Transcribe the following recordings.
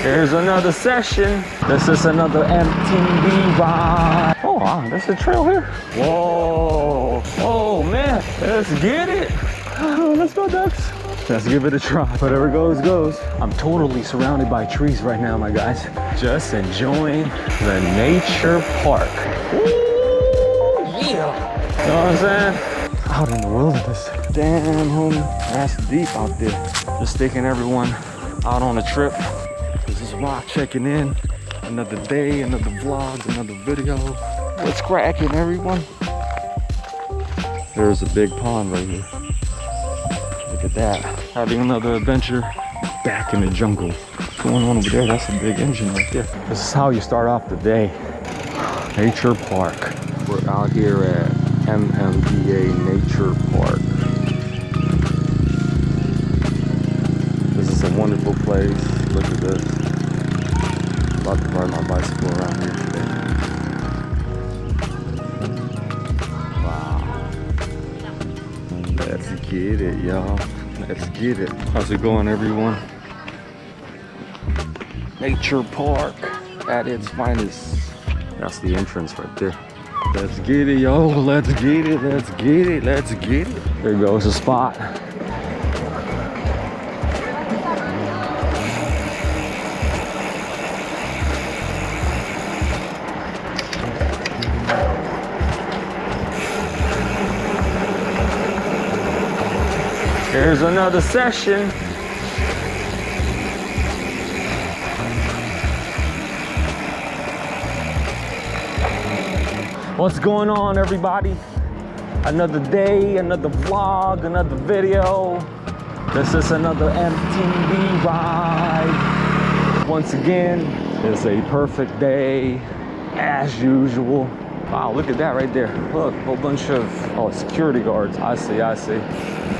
Here's another session. This is another MTB ride. Oh wow, there's a trail here. Whoa, oh man, let's get it. Oh, let's go, ducks. Let's give it a try. Whatever goes, goes. I'm totally surrounded by trees right now, my guys. Just enjoying the nature park. Ooh, yeah. You know what I'm saying? Out in the wilderness. Damn, homie, that's deep out there. Just taking everyone out on a trip. This is Rock checking in. Another day, another vlog, another video. What's cracking, everyone? There's a big pond right here. Look at that. Having another adventure back in the jungle. What's going on over there? That's a big engine right there. This is how you start off the day. Nature Park. We're out here at MMDA Nature Park. This is a wonderful place. Look at this. About to ride my bicycle around here today. Wow. Let's get it, y'all. Let's get it. How's it going, everyone? Nature Park at its finest. That's the entrance right there. Let's get it, yo. Let's get it. Let's get it. Let's get it. There goes the spot. Here's another session. What's going on, everybody? Another day, another vlog, another video. This is another MTB ride. Once again, it's a perfect day, as usual. Wow, look at that right there. Look, a whole bunch of security guards. I see, I see.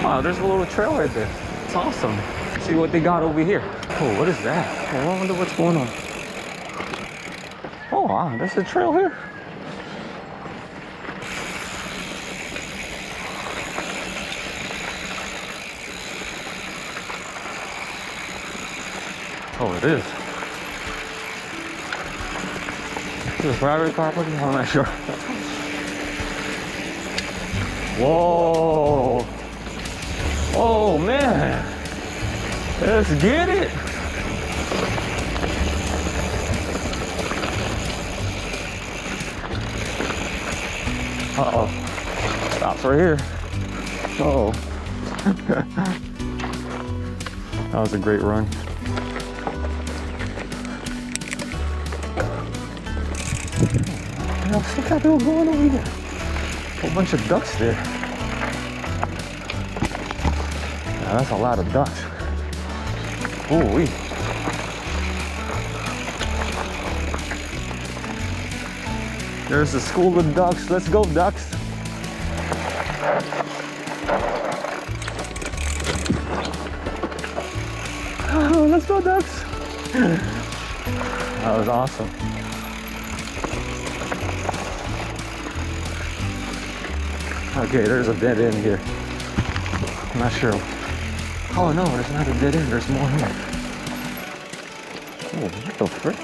Wow, there's a little trail right there. It's awesome. See what they got over here. Oh, what is that? Oh, I wonder what's going on. Oh, wow, there's a trail here. Oh, it is. Is this private property? I'm not sure. Whoa. Oh, man. Let's get it. Uh-oh. Stops right here. Uh-oh. That was a great run. What's that going over here? A whole bunch of ducks there. Yeah, that's a lot of ducks. Ooh-wee. There's a school of ducks. Let's go, ducks. Oh, let's go, ducks. That was awesome. Okay, there's a dead end here. I'm not sure. Oh no, there's not a dead end, there's more here. Oh, what the frick?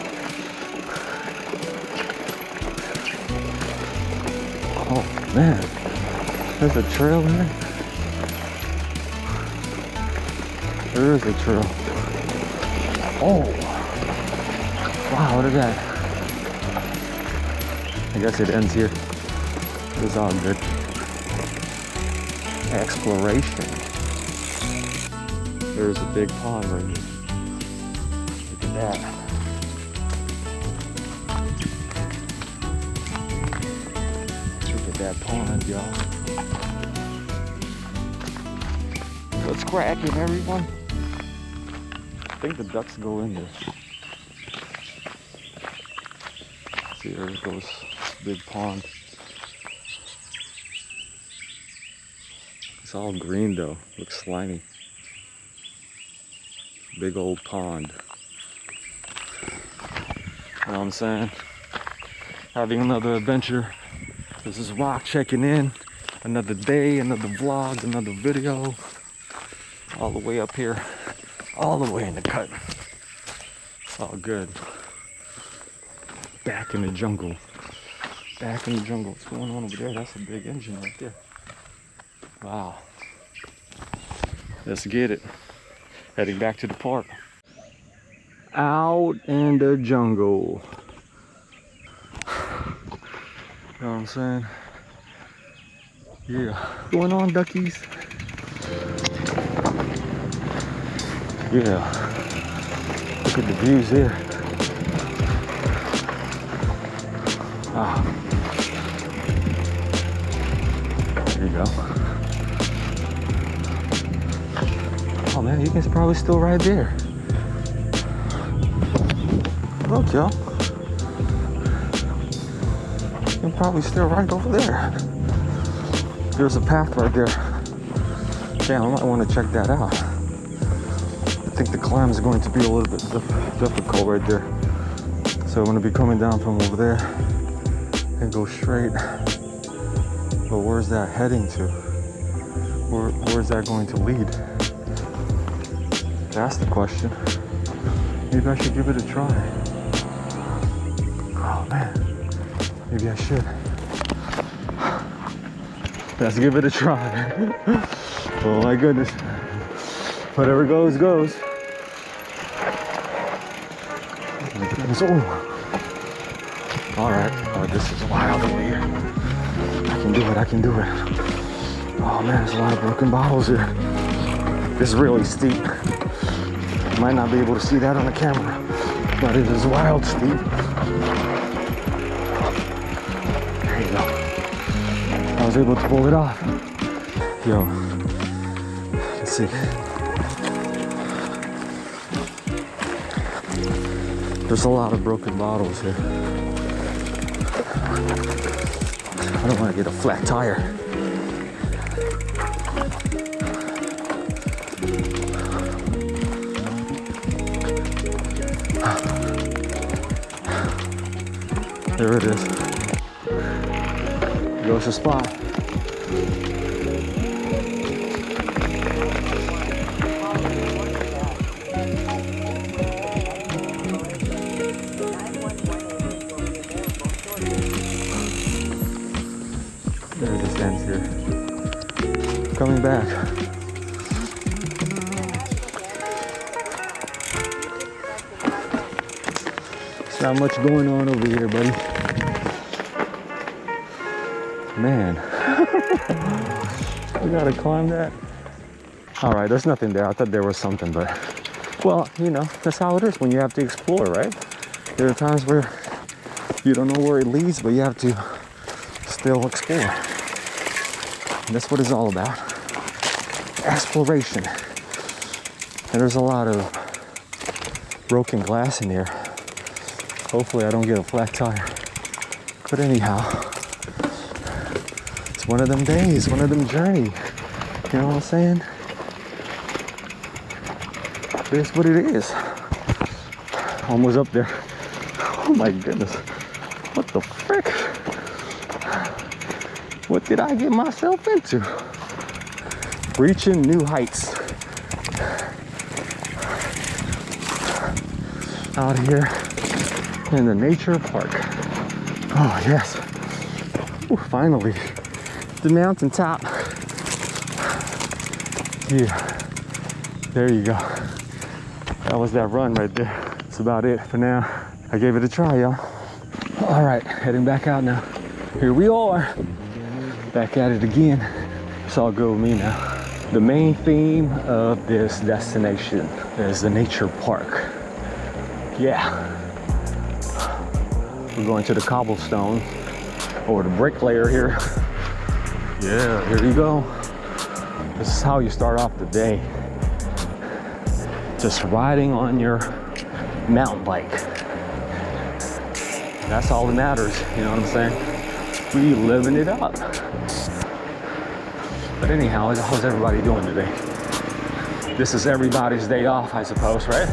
Oh man, there's a trail in there. There is a trail. Oh, wow, what is that? I guess it ends here. It's all good. Exploration. There's a big pond right here. Look at that. Look at that pond, y'all. What's cracking, everyone? I think the ducks go in there. See, there goes big pond. It's all green though, looks slimy. Big old pond. You know what I'm saying? Having another adventure. This is Rock checking in. Another day, another vlog, another video. All the way up here, all the way in the cut. all good. Back in the jungle. Back in the jungle. What's going on over there? That's a big engine right there. Wow. Let's get it. Heading back to the park. Out in the jungle. You know what I'm saying? Yeah. What's going on, duckies? Yeah. Look at the views here. Ah. There you go. Oh man, you guys are probably still right there. Look, y'all. You're probably still right over there. There's a path right there. Damn, I might want to check that out. I think the climb is going to be a little bit difficult right there. So I'm going to be coming down from over there and go straight. But where's that heading to? Where's that going to lead? That's the question. Maybe I should give it a try. Oh man, maybe I should. Let's give it a try. Oh my goodness. Whatever goes, goes. Oh my goodness. Oh. All right. Oh, this is wild over here. I can do it. I can do it. Oh man, there's a lot of broken bottles here. It's really steep. Might not be able to see that on the camera, but it is wild steep. There you go. I was able to pull it off. Yo, let's see. There's a lot of broken bottles here. I don't want to get a flat tire. There it is. Goes the spot. There it just ends here. Coming back. There's not much going on over here, buddy. Man, we gotta climb that. All right, there's nothing there. I thought there was something, but well, you know, that's how it is when you have to explore, right? There are times where you don't know where it leads, but you have to still explore. And that's what it's all about. Exploration. And there's a lot of broken glass in here. Hopefully I don't get a flat tire. But anyhow, it's one of them days, one of them journey. You know what I'm saying? It is what it is. Almost up there. Oh my goodness. What the frick? What did I get myself into? Reaching new heights. Out here in the nature park. Oh yes. Ooh, finally. The mountaintop. Yeah. There you go. That was that run right there. That's about it for now. I gave it a try, y'all. All right, heading back out now. Here we are. Back at it again. It's all good with me now. The main theme of this destination is the nature park. Yeah. We're going to the cobblestone or the bricklayer here. Yeah, here you go. This is how you start off the day. Just riding on your mountain bike. That's all that matters, you know what I'm saying? We living it up. But anyhow, how's everybody doing today? This is everybody's day off, I suppose, right?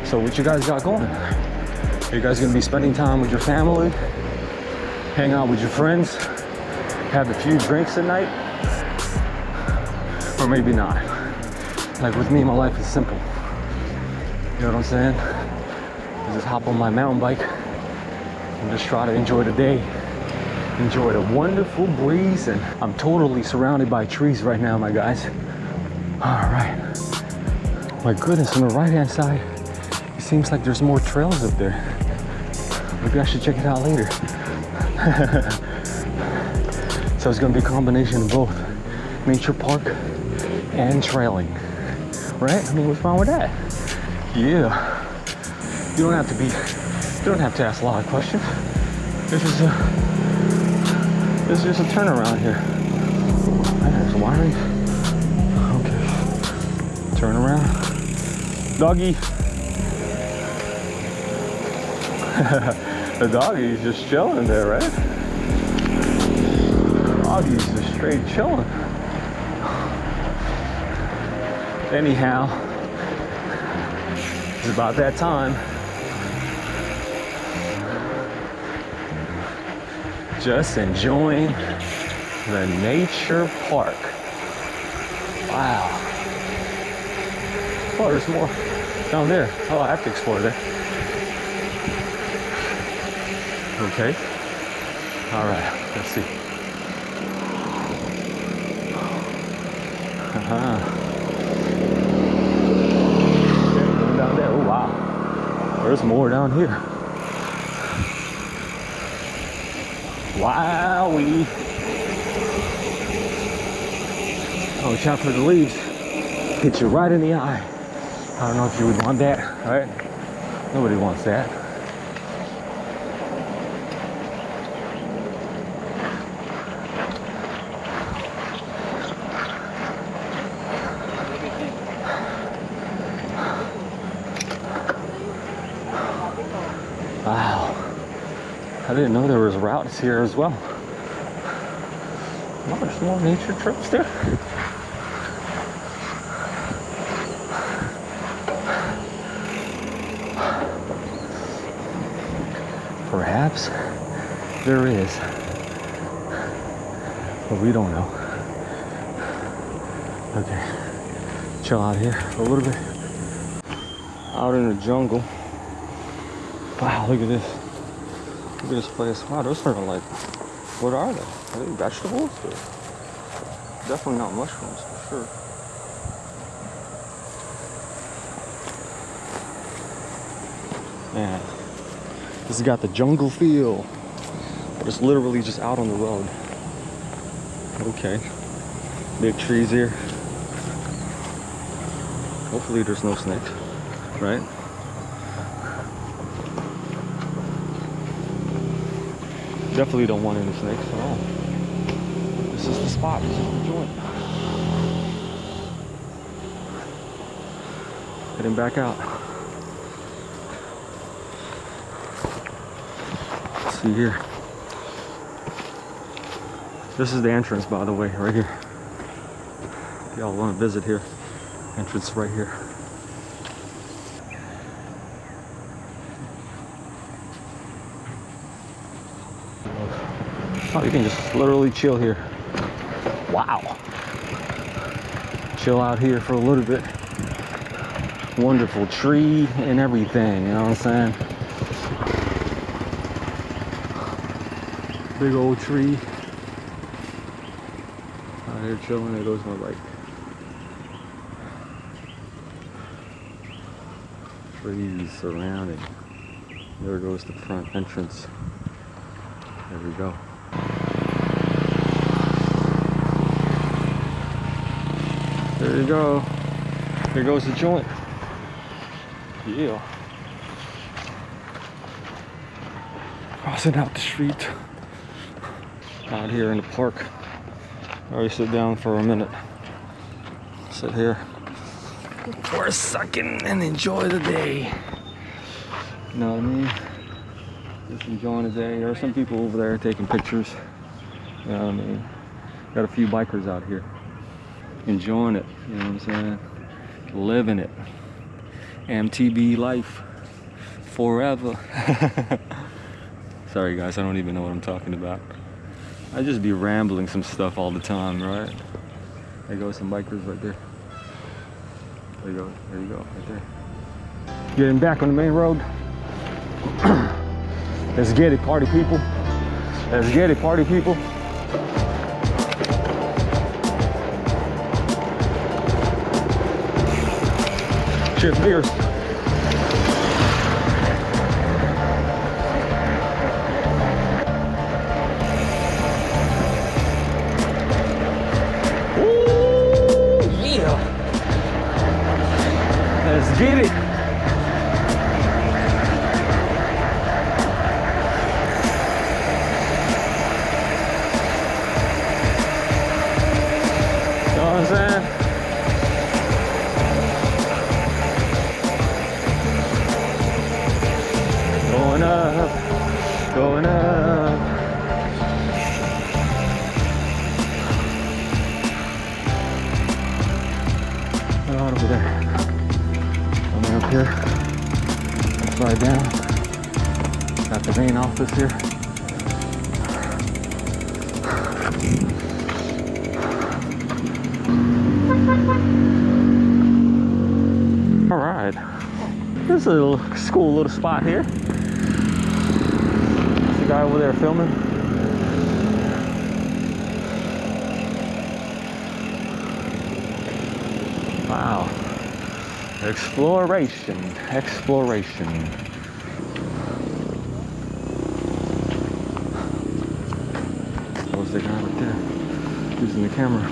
So what you guys got going? Are you guys gonna be spending time with your family? Hang out with your friends? Have a few drinks at night? Or maybe not. Like with me, my life is simple. You know what I'm saying? I just hop on my mountain bike and just try to enjoy the day. Enjoy the wonderful breeze, and I'm totally surrounded by trees right now, my guys. All right. My goodness, on the right-hand side, it seems like there's more trails up there. Maybe I should check it out later. So it's gonna be a combination of both nature park and trailing, right? I mean, what's wrong with that? Yeah. You don't have to ask a lot of questions. This is just a turnaround here. There's wiring. Okay. Turn around. Doggy. The doggy's just chilling there, right? The doggy's just straight chilling. Anyhow, it's about that time. Just enjoying the nature park. Wow. Oh, there's more down there. Oh, I have to explore there. Okay. All right, let's see. Okay, going down there. Oh, wow. There's more down here. Wowee. Oh, watch out for the leaves. Hit you right in the eye. I don't know if you would want that, right? Nobody wants that. Wow. I didn't know there was routes here as well. Oh, there's more nature trips there. Perhaps there is, but we don't know. Okay, chill out here for a little bit. Out in the jungle. Wow, look at this. Look at this place. Wow, those are like, what are they? Are they vegetables? Or definitely not mushrooms, for sure. Man, this has got the jungle feel, but it's literally just out on the road. Okay, big trees here. Hopefully there's no snakes, right? Definitely don't want any snakes at all. This is the spot. This is the joint. Heading back out. Let's see here. This is the entrance, by the way, right here. If y'all want to visit here, entrance right here. Oh, you can just literally chill here. Wow. Chill out here for a little bit. Wonderful tree and everything, you know what I'm saying? Big old tree. Out here chilling, there goes my bike. Trees surrounding. There goes the front entrance. There we go. There you go. There goes the joint. Yeah. Crossing out the street. Out here in the park. I already sit down for a minute. Sit here for a second and enjoy the day. You know what I mean? Just enjoying the day. There are some people over there taking pictures. You know what I mean? Got a few bikers out here. Enjoying it, you know what I'm saying? Living it. MTB life. Forever. Sorry guys, I don't even know what I'm talking about. I just be rambling some stuff all the time, right? There go some bikers right there. There you go, right there. Getting back on the main road. Let's get it, party people. Let's get it, party people. Cheers, beers. Ooh, yeah. Let's get it. Going up, going up. Right over there. Coming up here, upside down. Got the main office here. All right, there's a little cool little spot here. The guy over there filming. Wow, exploration, exploration. What's the guy right there using the camera?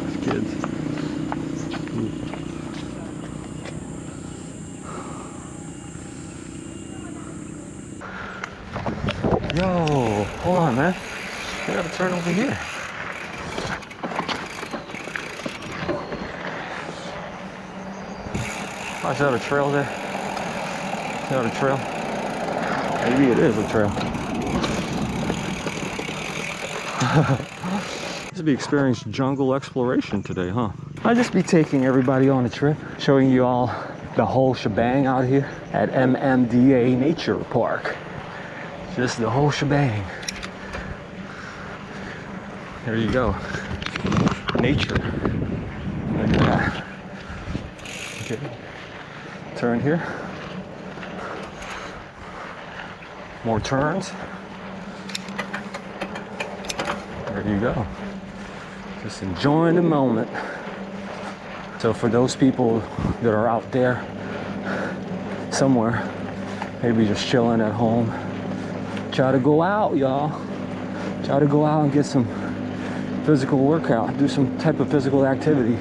It's kids. Yo, hold on, man. I gotta turn over here. Oh, is that a trail there? Is that a trail? Maybe it is a trail. This be experienced jungle exploration today, huh? I'll just be taking everybody on a trip, showing you all the whole shebang out here at MMDA Nature Park. Just the whole shebang. There you go. Nature. Look at that. Okay. Turn here. More turns. There you go. Just enjoying the moment. So for those people that are out there somewhere, maybe just chilling at home, try to go out, y'all. Try to go out and get some physical workout, do some type of physical activity.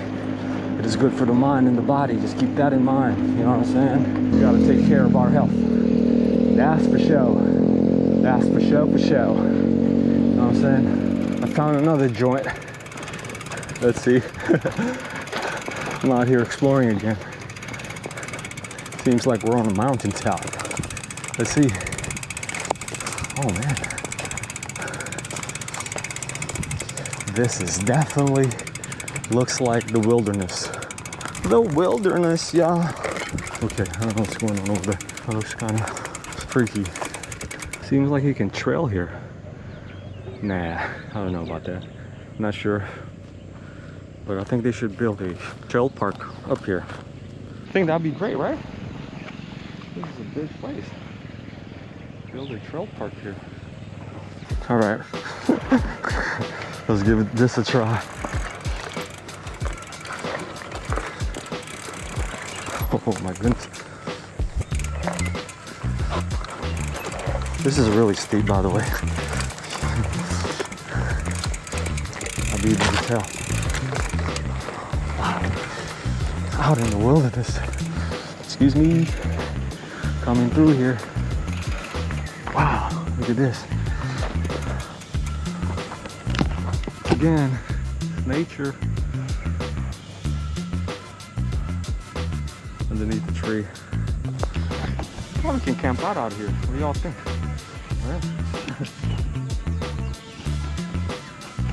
It is good for the mind and the body. Just keep that in mind. You know what I'm saying? We gotta take care of our health. That's for sure. That's for sure, for sure. You know what I'm saying? I found another joint. Let's see. I'm out here exploring again. Seems like we're on a mountaintop. Let's see. Oh man. This is definitely looks like the wilderness. The wilderness, y'all. Okay, I don't know what's going on over there. That looks kind of freaky. Seems like you can trail here. Nah, I don't know about that. I'm not sure. But I think they should build a trail park up here. I think that'd be great, right? This is a big place. Build a trail park here. All right. Let's give this a try. Oh my goodness. This is really steep, by the way. I'll be able to tell. Wow. Out in the wilderness. Excuse me. Coming through here. Wow, look at this. Again, nature. Underneath the tree. Well, we can camp out here. What do y'all think?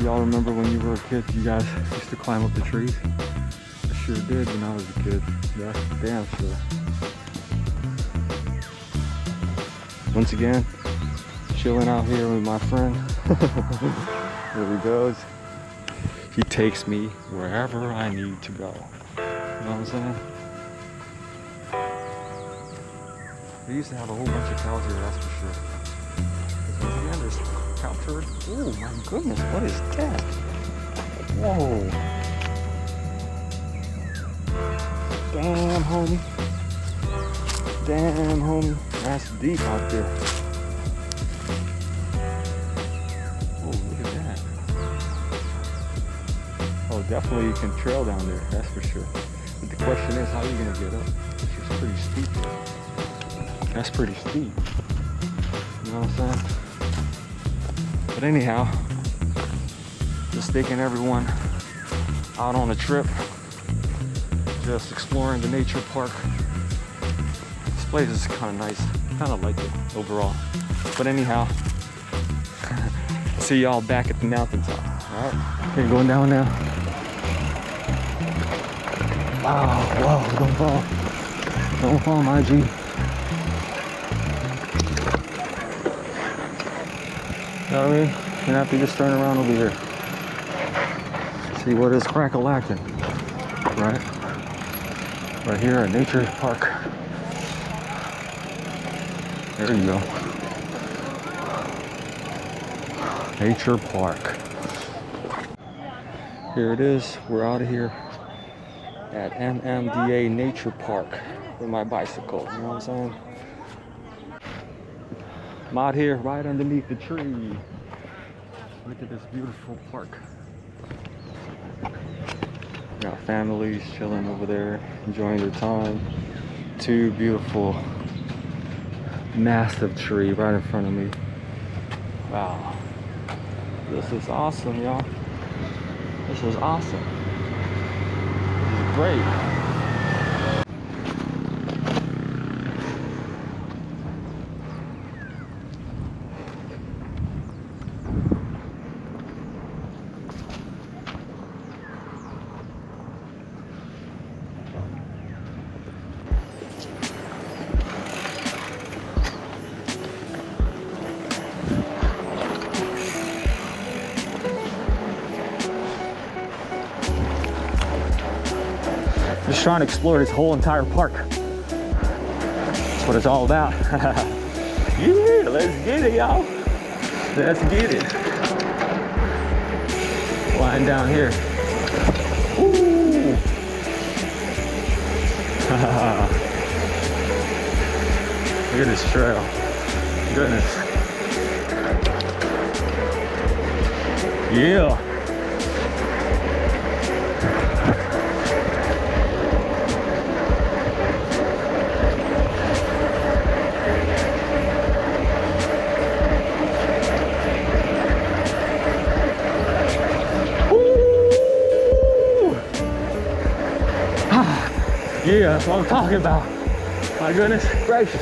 Y'all remember when you were a kid, you guys used to climb up the trees? I sure did when I was a kid. That's damn sure. Once again, chilling out here with my friend. There he goes. He takes me wherever I need to go. You know what I'm saying? They used to have a whole bunch of cows here, that's for sure. Again, there's cow turd. Oh my goodness, what is that? Whoa. Damn, homie. Damn, homie. That's deep out there. Oh, look at that. Oh, definitely you can trail down there, that's for sure. But the question is, how are you gonna get up? It's just pretty steep. That's pretty steep. You know what I'm saying? But anyhow, just taking everyone out on a trip, just exploring the nature park. This place is kind of nice. Kind of like it overall. But anyhow, see y'all back at the mountaintop. All right, okay, going down now. Wow, whoa, don't fall. Don't fall, my G. You know what I mean? You're gonna have to just turn around over here. See what is crack-a-lacking, right? Right here at Nature Park. There you go. Nature Park. Here it is. We're out of here at MMDA Nature Park with my bicycle. You know what I'm saying? I'm out here right underneath the tree. Look at this beautiful park. Got families chilling over there, enjoying their time. Two beautiful, massive tree right in front of me. Wow. This is awesome, y'all. This is awesome. This is great. Just trying to explore this whole entire park. That's what it's all about. Yeah, let's get it, y'all. Let's get it. Flying down here. Ooh. Look at this trail. Goodness. Yeah. Yeah, that's what I'm talking about. My goodness gracious.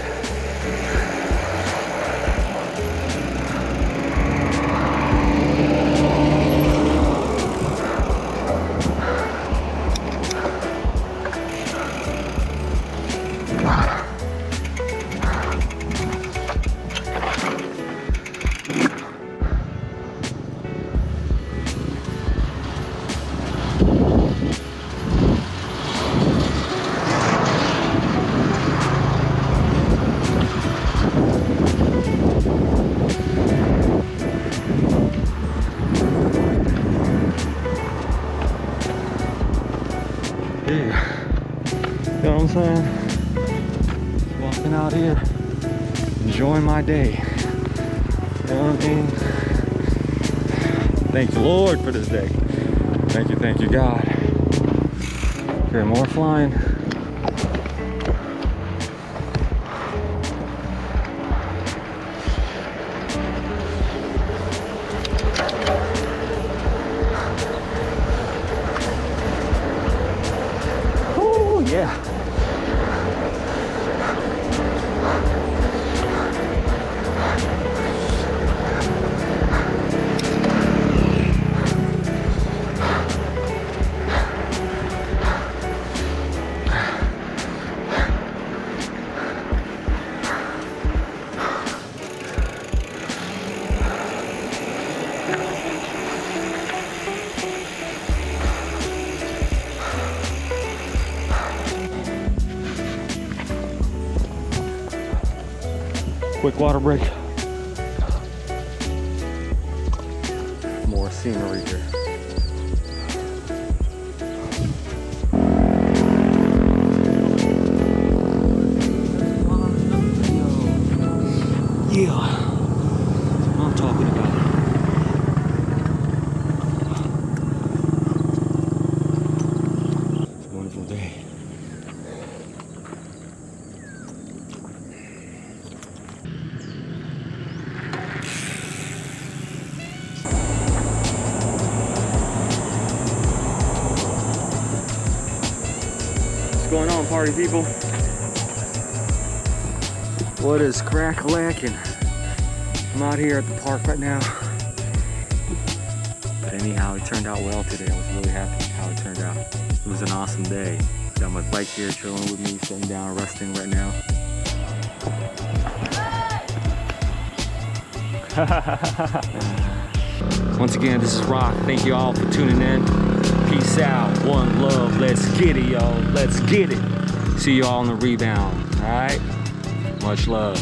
Yeah. You know what I'm saying? Walking out here, enjoying my day. You know what I mean? Thank you, Lord, for this day. Thank you, God. Okay, more flying. Yeah. Quick water break. More scenery here. Yeah, what I'm talking about. It's a wonderful day. What's going on, party people? What is crack-a-lackin'? I'm out here at the park right now. But anyhow, it turned out well today. I was really happy how it turned out. It was an awesome day. Got my bike here chilling with me, sitting down, resting right now. Once again, this is Rock. Thank you all for tuning in. Peace out. One love. Let's get it, y'all. Let's get it. See you all on the rebound. All right? Much love.